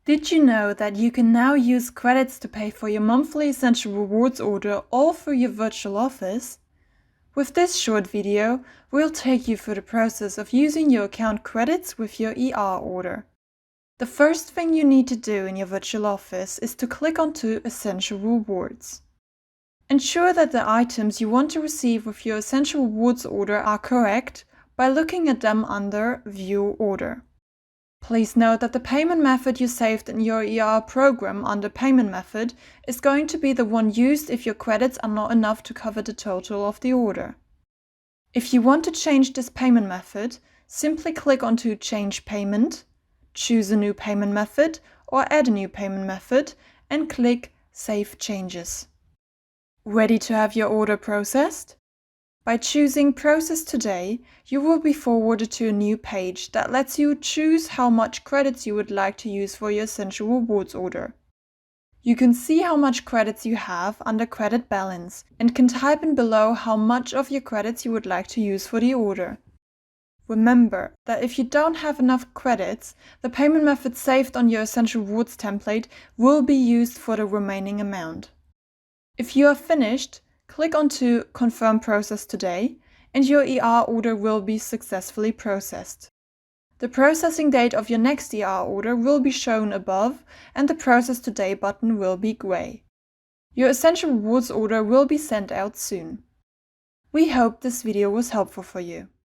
Did you know that you can now use credits to pay for your monthly Essential Rewards order all through your virtual office? With this short video, we'll take you through the process of using your account credits with your ER order. The first thing you need to do in your virtual office is to click onto Essential Rewards. Ensure that the items you want to receive with your Essential Rewards order are correct by looking at them under View Order. Please note that the payment method you saved in your ER program under Payment Method is going to be the one used if your credits are not enough to cover the total of the order. If you want to change this payment method, simply click onto Change Payment, choose a new payment method or add a new payment method, and click Save Changes. Ready to have your order processed? By choosing Process Today, you will be forwarded to a new page that lets you choose how much credits you would like to use for your Essential Rewards order. You can see how much credits you have under Credit Balance and can type in below how much of your credits you would like to use for the order. Remember that if you don't have enough credits, the payment method saved on your Essential Rewards template will be used for the remaining amount. If you are finished, click onto Confirm Process Today and your ER order will be successfully processed. The processing date of your next ER order will be shown above and the Process Today button will be grey. Your Essential Rewards order will be sent out soon. We hope this video was helpful for you.